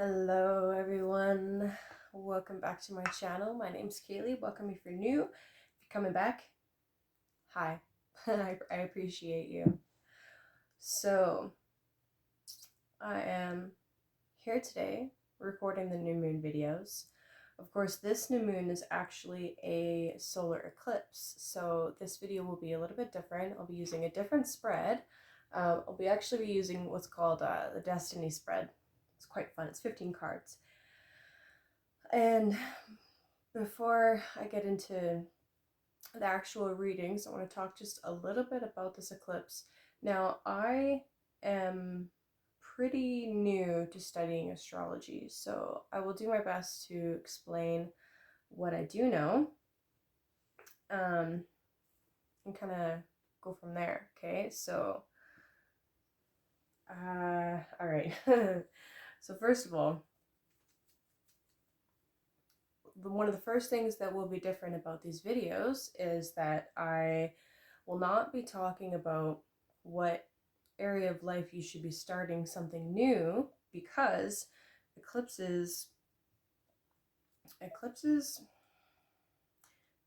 Hello everyone, welcome back to my channel. My name's Kayleigh. Welcome if you're new. If you're coming back, hi. I appreciate you. So I am here today recording the new moon videos. Of course, this new moon is actually a solar eclipse, so this video will be a little bit different. I'll be using a different spread. I'll be using what's called the Destiny spread. It's quite fun. It's 15 cards. And before I get into the actual readings, I want to talk just a little bit about this eclipse. Now, I am pretty new to studying astrology, so I will do my best to explain what I do know, and kind of go from there. Okay, so all right. So first of all, one of the first things that will be different about these videos is that I will not be talking about what area of life you should be starting something new, because eclipses, it's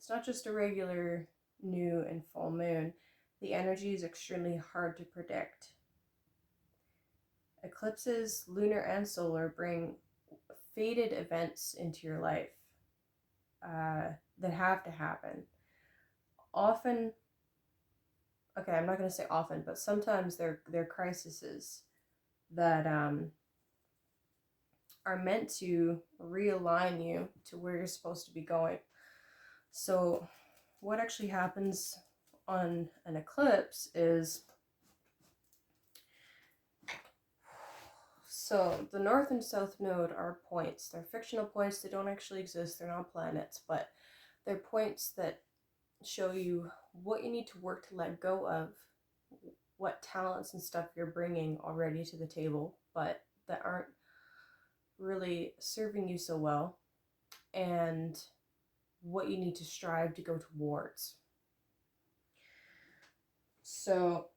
not just a regular new and full moon. The energy is extremely hard to predict. Eclipses, lunar and solar, bring fated events into your life that have to happen. Often, okay, I'm not going to say often, but sometimes they're crises that are meant to realign you to where you're supposed to be going. So what actually happens on an eclipse is, so the north and south node are points. They're fictional points. They don't actually exist. They're not planets, but they're points that show you what you need to work to let go of, what talents and stuff you're bringing already to the table, but that aren't really serving you so well, and what you need to strive to go towards. So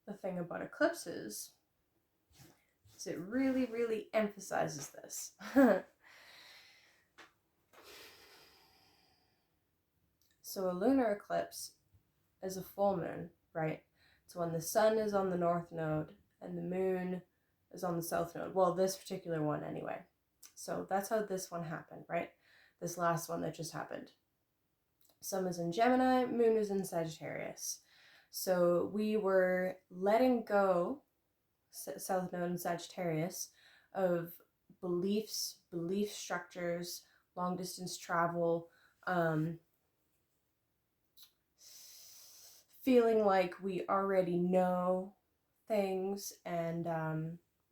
the thing about eclipses is it really, really emphasizes this. So a lunar eclipse is a full moon, right? So when the sun is on the north node and the moon is on the south node. Well, this particular one anyway. So that's how this one happened, right? This last one that just happened. Sun is in Gemini, moon is in Sagittarius. So we were letting go, south node and Sagittarius, of beliefs, belief structures, long distance travel, feeling like we already know things, and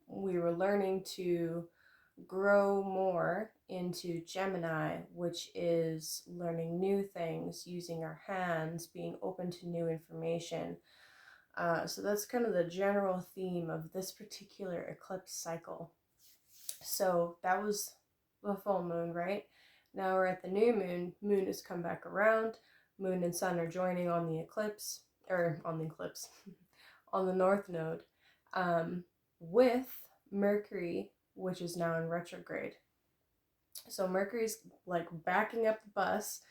we were learning to grow more into Gemini, which is learning new things, using our hands, being open to new information. So that's kind of the general theme of this particular eclipse cycle. So that was the full moon, right? Now we're at the new moon. Moon has come back around. Moon and sun are joining on the eclipse, on the north node, with Mercury, which is now in retrograde. So Mercury's like backing up the bus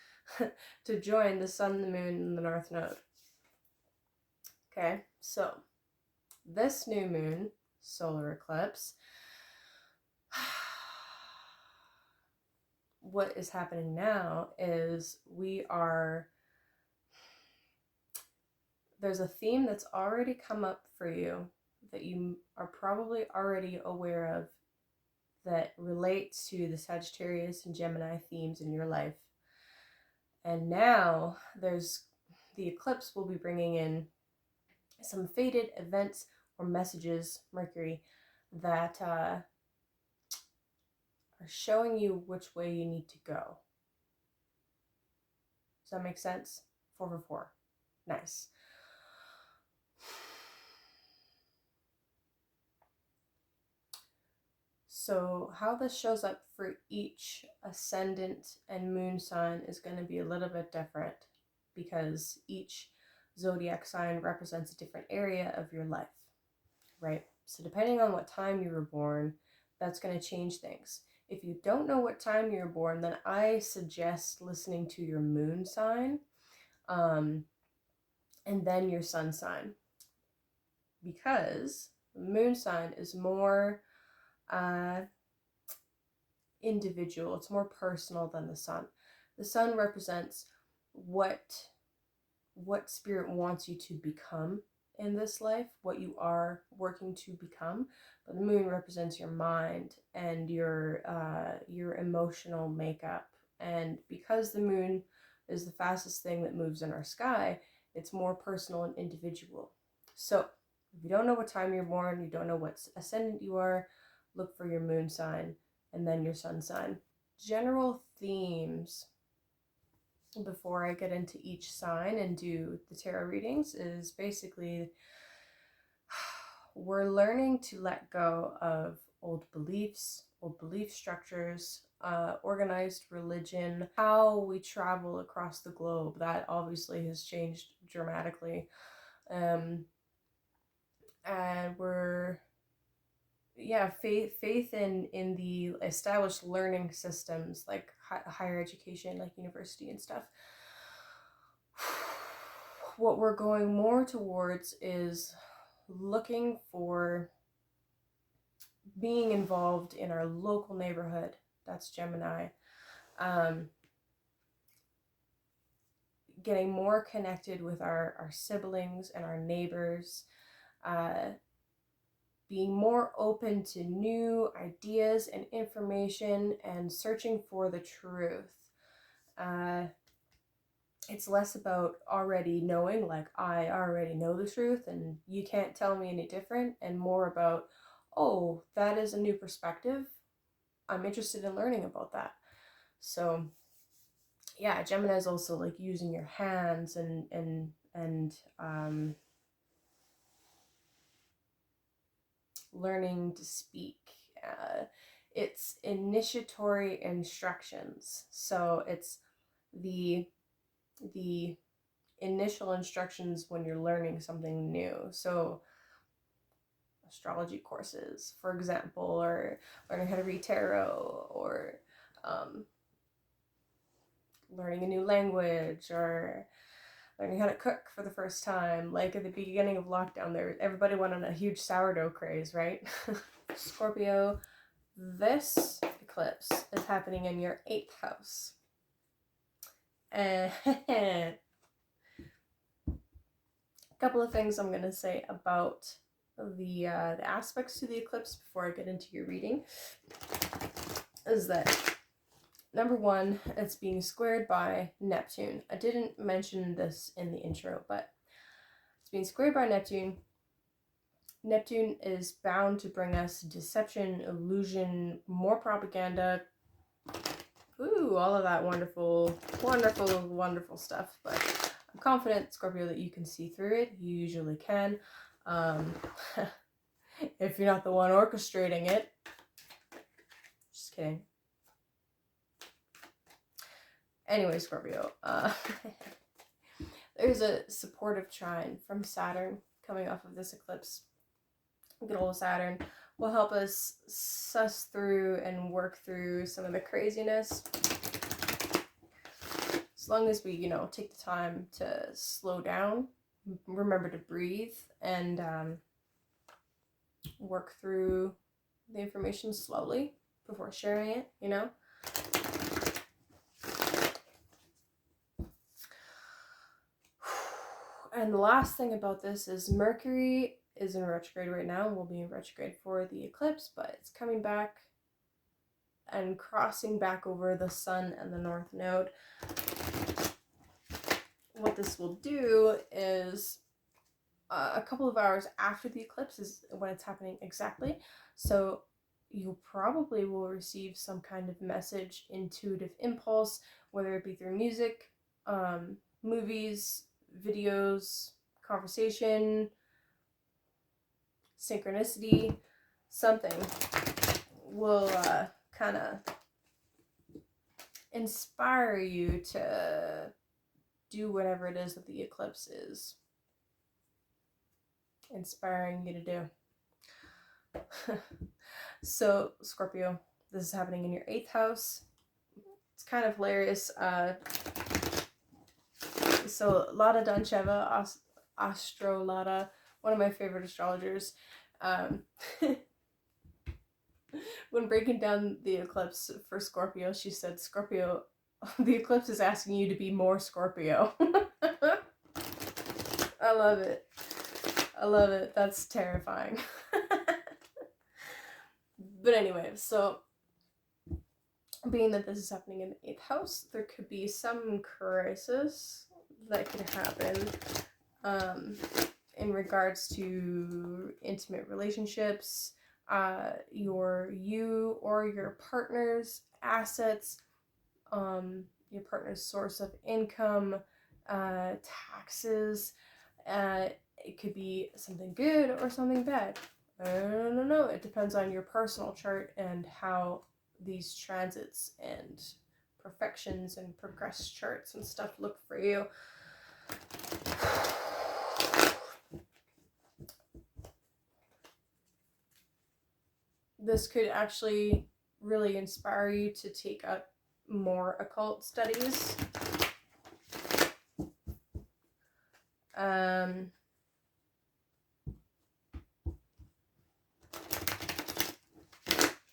to join the sun, the moon, and the north node. Okay, so this new moon solar eclipse, what is happening now is there's a theme that's already come up for you that you are probably already aware of, that relates to the Sagittarius and Gemini themes in your life. And now the eclipse will be bringing in some fated events or messages, Mercury, that are showing you which way you need to go. Does that make sense? 4 for 4. Nice. So how this shows up for each ascendant and moon sign is going to be a little bit different, because each zodiac sign represents a different area of your life, right? So depending on what time you were born, that's going to change things. If you don't know what time you were born, then I suggest listening to your moon sign, and then your sun sign, because the moon sign is more individual. It's more personal than the sun. The sun represents what spirit wants you to become in this life, what you are working to become. But the moon represents your mind and your emotional makeup. And because the moon is the fastest thing that moves in our sky, it's more personal and individual. So if you don't know what time you're born, you don't know what ascendant you are, look for your moon sign and then your sun sign. General themes before I get into each sign and do the tarot readings is basically we're learning to let go of old beliefs, old belief structures, organized religion, how we travel across the globe. That obviously has changed dramatically. And we're faith in the established learning systems like higher education, like university and stuff. What we're going more towards is looking for being involved in our local neighborhood. That's Gemini. Getting more connected with our siblings and our neighbors. Being more open to new ideas and information and searching for the truth. It's less about already knowing, like I already know the truth and you can't tell me any different, and more about, oh, that is a new perspective. I'm interested in learning about that. So yeah, Gemini is also like using your hands and learning to speak. It's initiatory instructions. So it's the initial instructions when you're learning something new. So astrology courses, for example, or learning how to read tarot, or learning a new language, or learning how to cook for the first time. Like at the beginning of lockdown, everybody went on a huge sourdough craze, right? Scorpio, this eclipse is happening in your 8th house. And a couple of things I'm going to say about the aspects to the eclipse before I get into your reading is that, number one, it's being squared by Neptune. I didn't mention this in the intro, but it's being squared by Neptune. Neptune is bound to bring us deception, illusion, more propaganda. Ooh, all of that wonderful, wonderful, wonderful stuff. But I'm confident, Scorpio, that you can see through it. You usually can. If you're not the one orchestrating it. Just kidding. Anyway, Scorpio, there's a supportive trine from Saturn coming off of this eclipse. Good old Saturn will help us suss through and work through some of the craziness. As long as we, take the time to slow down, remember to breathe, and work through the information slowly before sharing it, And the last thing about this is Mercury is in retrograde right now. We'll be in retrograde for the eclipse, but it's coming back and crossing back over the sun and the north node. What this will do is a couple of hours after the eclipse is when it's happening exactly. So you probably will receive some kind of message, intuitive impulse, whether it be through music, movies, videos, conversation, synchronicity. Something will kind of inspire you to do whatever it is that the eclipse is inspiring you to do. So, Scorpio, this is happening in your 8th house. It's kind of hilarious. So, Lada Doncheva, Astro Lada, one of my favorite astrologers, when breaking down the eclipse for Scorpio, she said, Scorpio, the eclipse is asking you to be more Scorpio. I love it. I love it. That's terrifying. But anyway, so being that this is happening in the 8th house, there could be some crisis that could happen in regards to intimate relationships, you or your partner's assets, your partner's source of income, taxes. It could be something good or something bad. I don't know. It depends on your personal chart and how these transits and perfections and progress charts and stuff look for you. This could actually really inspire you to take up more occult studies.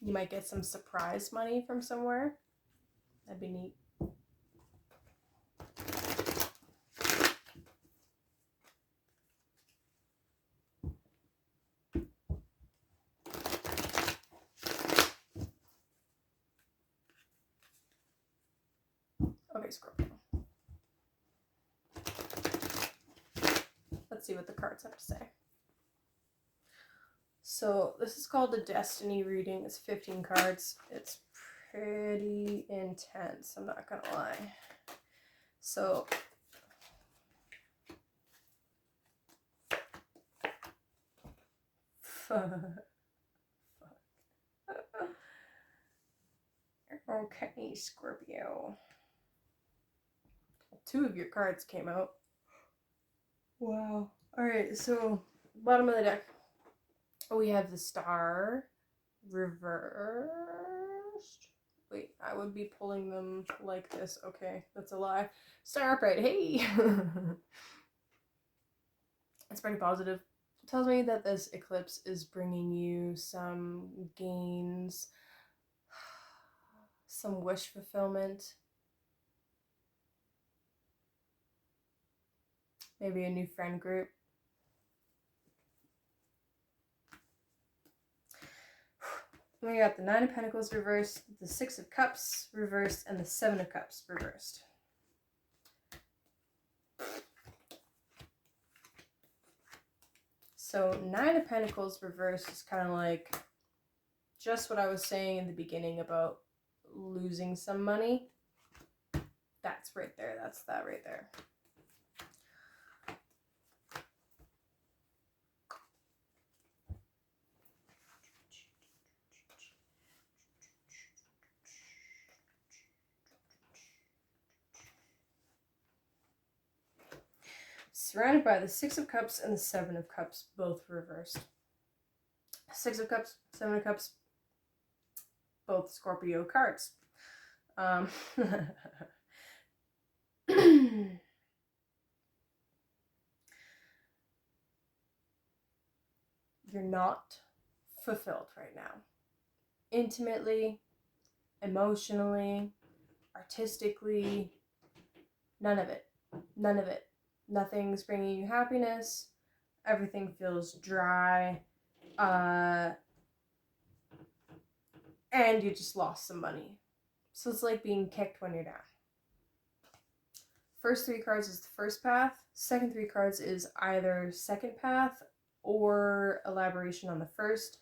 You might get some surprise money from somewhere. That'd be neat. Okay, Scorpio. Let's see what the cards have to say. So this is called a destiny reading. It's 15 cards. It's pretty intense, I'm not gonna lie. So okay, Scorpio. 2 of your cards came out. Wow. Alright, so bottom of the deck, we have the Star reversed. Wait, I would be pulling them like this. Okay, that's a lie. Star upright. Hey! It's pretty positive. It tells me that this eclipse is bringing you some gains, some wish fulfillment, maybe a new friend group. We got the 9 of Pentacles reversed, the 6 of Cups reversed, and the 7 of Cups reversed. So 9 of Pentacles reversed is kind of like just what I was saying in the beginning about losing some money. That's right there. That's that right there. Surrounded by the 6 of Cups and the 7 of Cups, both reversed. 6 of Cups, 7 of Cups, both Scorpio cards. You're not fulfilled right now. Intimately, emotionally, artistically, none of it. None of it. Nothing's bringing you happiness. Everything feels dry. And you just lost some money. So it's like being kicked when you're down. First 3 cards is the first path. Second 3 cards is either second path or elaboration on the first.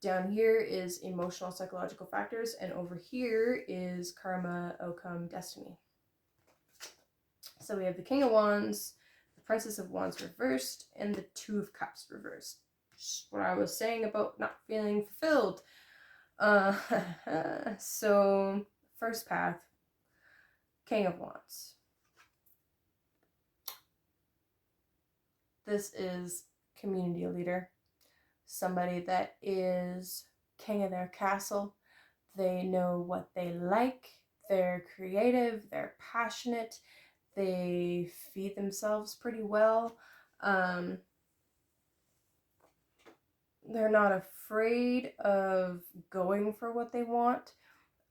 Down here is emotional psychological factors, and over here is karma, outcome, destiny. So we have the King of Wands, the Princess of Wands reversed, and the 2 of Cups reversed. Just what I was saying about not feeling fulfilled. So first path, King of Wands. This is community leader, somebody that is king of their castle. They know what they like, they're creative, they're passionate, they feed themselves pretty well. They're not afraid of going for what they want.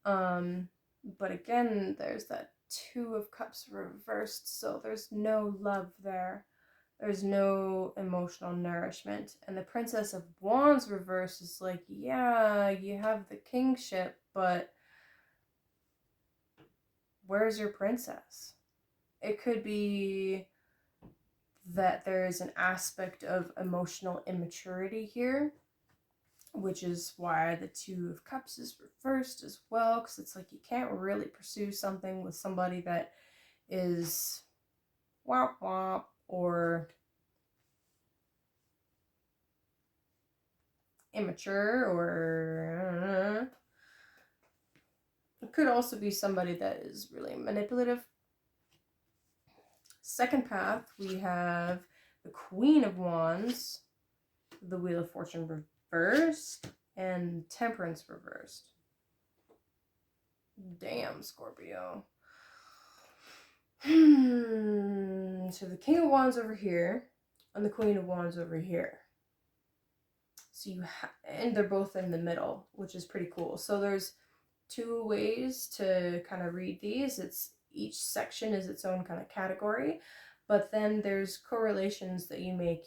But again, there's that Two of Cups reversed, so there's no love there. There's no emotional nourishment. And the Princess of Wands reversed is like, yeah, you have the kingship, but where's your princess? It could be that there is an aspect of emotional immaturity here, which is why the Two of Cups is reversed as well, because it's like you can't really pursue something with somebody that is womp womp or immature, or I don't know. It could also be somebody that is really manipulative. Second path, we have the Queen of Wands, the Wheel of Fortune reversed, and Temperance reversed. Damn, Scorpio. So the King of Wands over here, and the Queen of Wands over here. So and they're both in the middle, which is pretty cool. So there's two ways to kind of read these. It's each section is its own kind of category, but then there's correlations that you make: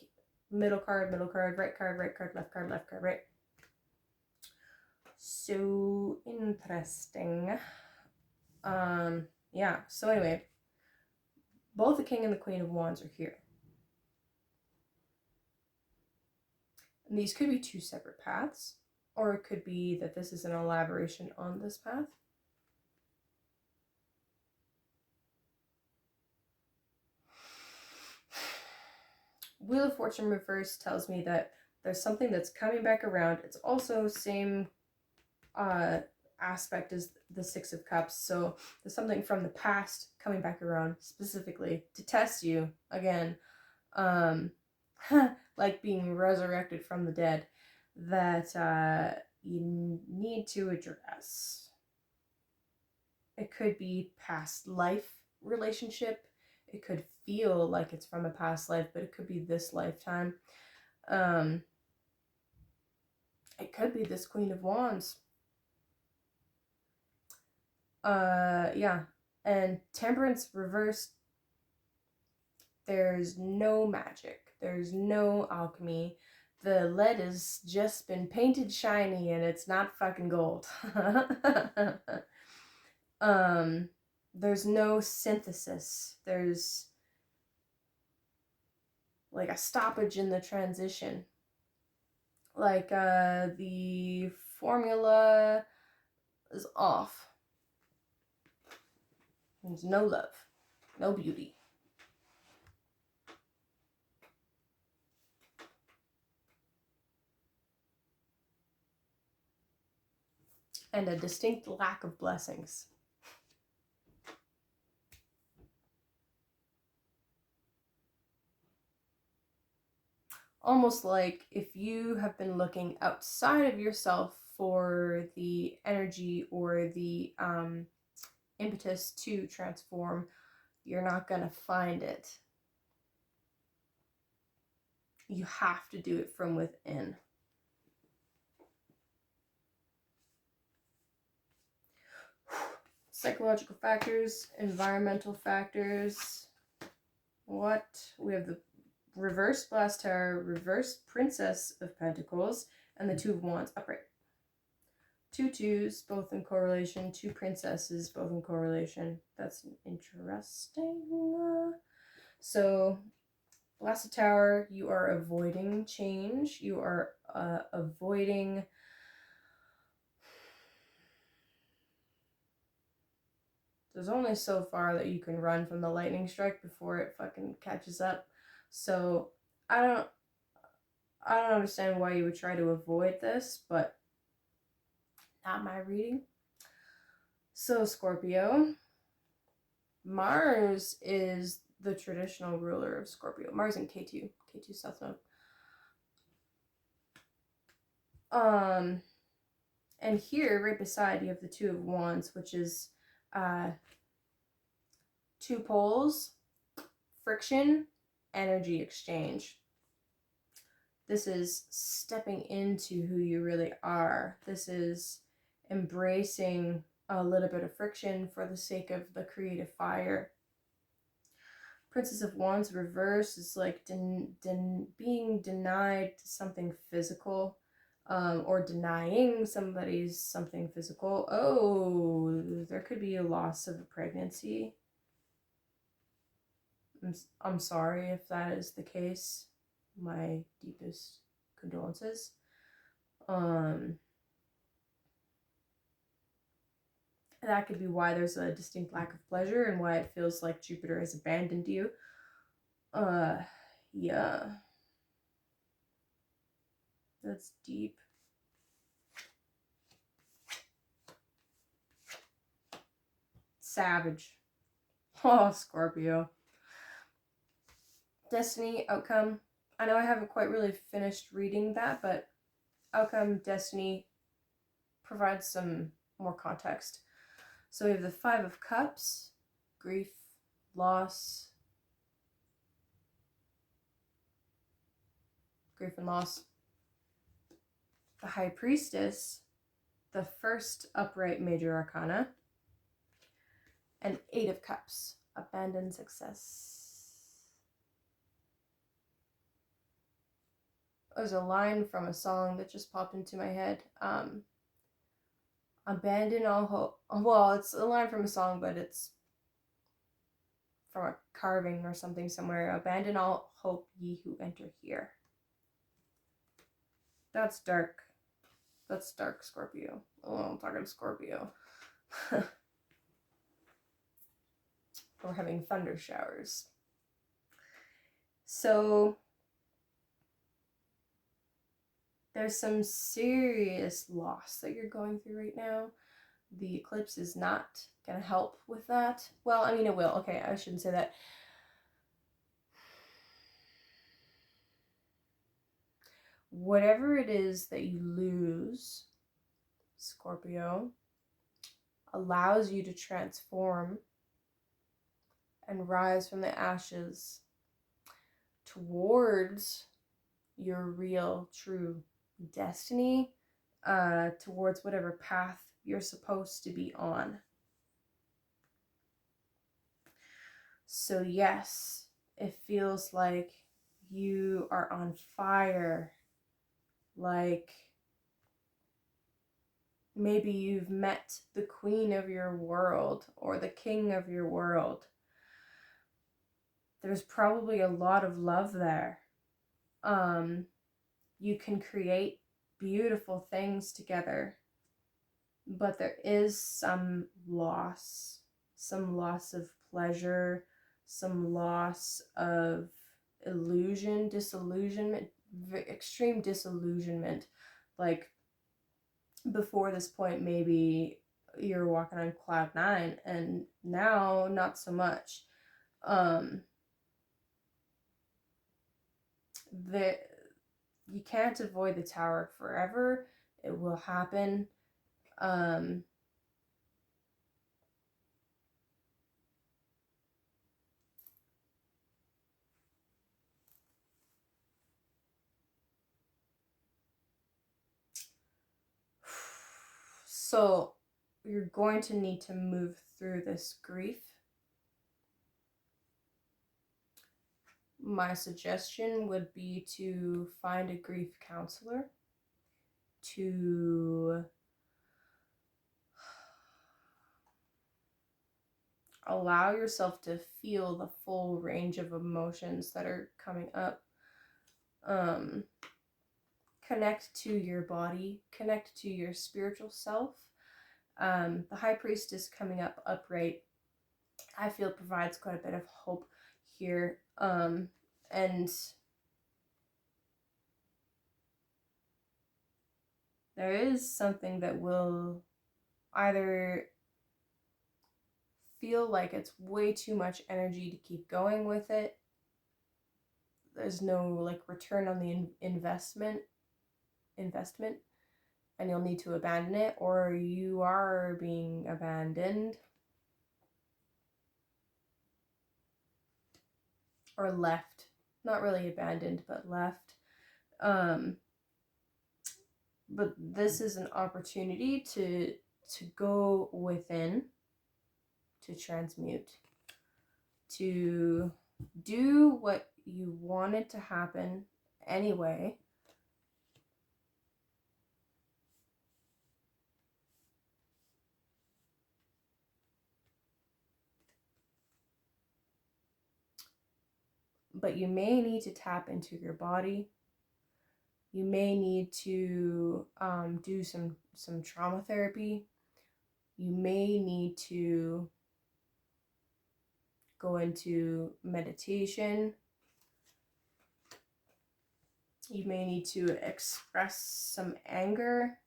middle card, right card, left card, right. So interesting. Yeah, so anyway, both the King and the Queen of Wands are here. And these could be two separate paths, or it could be that this is an elaboration on this path. Wheel of Fortune reversed tells me that there's something that's coming back around. It's also same aspect as the Six of Cups. So there's something from the past coming back around specifically to test you again. Like being resurrected from the dead, that you need to address. It could be past life relationship. It could feel like it's from a past life, but it could be this lifetime. It could be this Queen of Wands. Yeah. And Temperance reversed. There's no magic. There's no alchemy. The lead has just been painted shiny and it's not fucking gold. There's no synthesis. There's like a stoppage in the transition. Like the formula is off. There's no love, no beauty. And a distinct lack of blessings. Almost like if you have been looking outside of yourself for the energy or the impetus to transform, you're not going to find it. You have to do it from within. Psychological factors, environmental factors. What? We have the reverse Blast Tower, reverse Princess of Pentacles, and the Two of Wands upright. Two twos, both in correlation. Two princesses, both in correlation. That's interesting. So, Blast Tower, you are avoiding change. You are avoiding... There's only so far that you can run from the lightning strike before it fucking catches up. So, I don't understand why you would try to avoid this, but not my reading. So, Scorpio, Mars is the traditional ruler of Scorpio. Mars in K2 South Node. And here, right beside, you have the Two of Wands, which is two poles, friction, energy exchange. This is stepping into who you really are. This is embracing a little bit of friction for the sake of the creative fire. Princess of Wands reverse is like being denied something physical, or denying somebody's something physical. Oh, there could be a loss of a pregnancy. I'm sorry if that is the case. My deepest condolences. That could be why there's a distinct lack of pleasure and why it feels like Jupiter has abandoned you. Yeah. That's deep. Savage. Oh, Scorpio. Destiny, outcome. I know I haven't quite really finished reading that, but outcome, destiny provides some more context. So we have the Five of Cups, grief, loss, grief and loss. The High Priestess, the first upright major arcana, and Eight of Cups, abandoned success. There's a line from a song that just popped into my head. Abandon all hope. Well, it's a line from a song, but it's from a carving or something somewhere. Abandon all hope, ye who enter here. That's dark. That's dark, Scorpio. Oh, I'm talking Scorpio. We're having thunder showers. So there's some serious loss that you're going through right now. The eclipse is not going to help with that. Well, I mean, it will. Okay, I shouldn't say that. Whatever it is that you lose, Scorpio, allows you to transform and rise from the ashes towards your real, true destiny, towards whatever path you're supposed to be on. So yes, it feels like you are on fire, like maybe you've met the queen of your world or the king of your world. There's probably a lot of love there. You can create beautiful things together, but there is some loss of pleasure, some loss of illusion, disillusionment, extreme disillusionment. Like before this point, maybe you're walking on cloud nine, and now not so much. You can't avoid the tower forever. It will happen. So you're going to need to move through this grief. My suggestion would be to find a grief counselor, to allow yourself to feel the full range of emotions that are coming up. Connect to your body, connect to your spiritual self. The High Priestess coming up upright, I feel provides quite a bit of hope here. And there is something that will either feel like it's way too much energy to keep going with it. There's no like return on the investment. and you'll need to abandon it, or you are being abandoned or left. Not really abandoned, but left. But this is an opportunity to go within, to transmute, to do what you wanted to happen anyway. But you may need to tap into your body. You may need to do some trauma therapy. You may need to go into meditation. You may need to express some anger,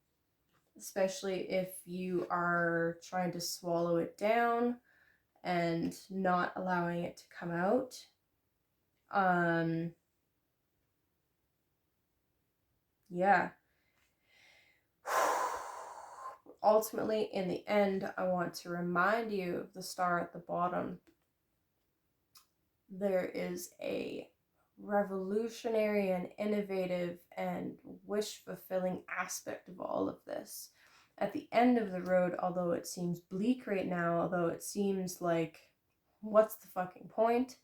especially if you are trying to swallow it down and not allowing it to come out. Yeah. Ultimately, in the end, I want to remind you of the star at the bottom. There is a revolutionary and innovative and wish-fulfilling aspect of all of this. At the end of the road, although it seems bleak right now, although it seems like, what's the fucking point?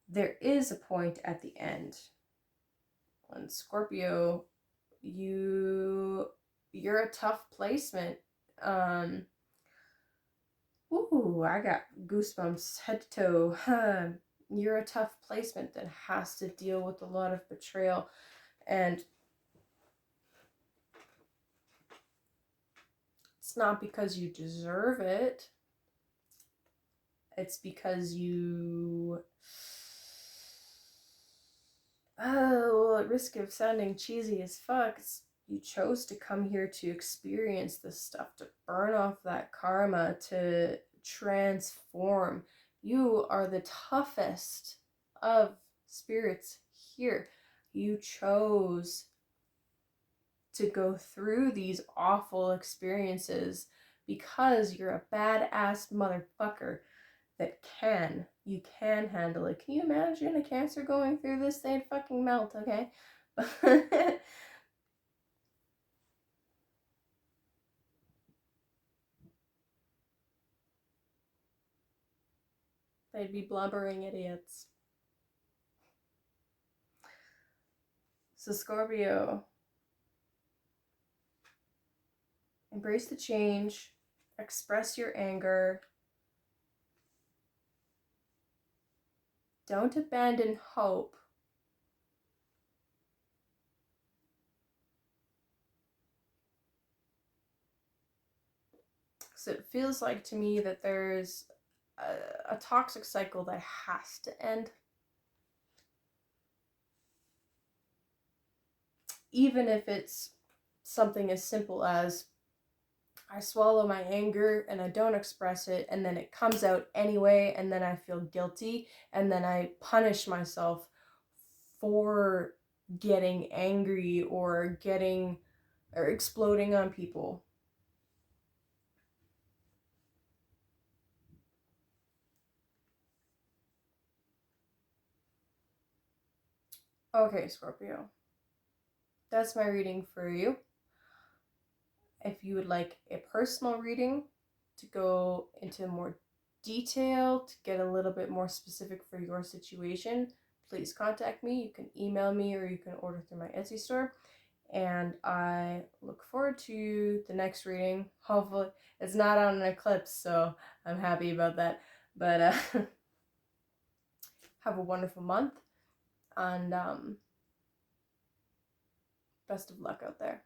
There is a point at the end. And Scorpio, you're a tough placement. Ooh, I got goosebumps head to toe. You're a tough placement that has to deal with a lot of betrayal, and it's not because you deserve it. It's because you, at risk of sounding cheesy as fuck, you chose to come here to experience this stuff, to burn off that karma, to transform. You are the toughest of spirits here. You chose to go through these awful experiences because you're a badass motherfucker that you can handle it. Can you imagine a Cancer going through this? They'd fucking melt, okay? They'd be blubbering idiots. So Scorpio, embrace the change, express your anger, don't abandon hope. So it feels like to me that there's a toxic cycle that has to end. Even if it's something as simple as I swallow my anger and I don't express it, and then it comes out anyway, and then I feel guilty, and then I punish myself for getting angry or exploding on people. Okay, Scorpio. That's my reading for you. If you would like a personal reading to go into more detail, to get a little bit more specific for your situation, please contact me. You can email me or you can order through my Etsy store. And I look forward to the next reading. Hopefully, it's not on an eclipse, so I'm happy about that. But have a wonderful month, and best of luck out there.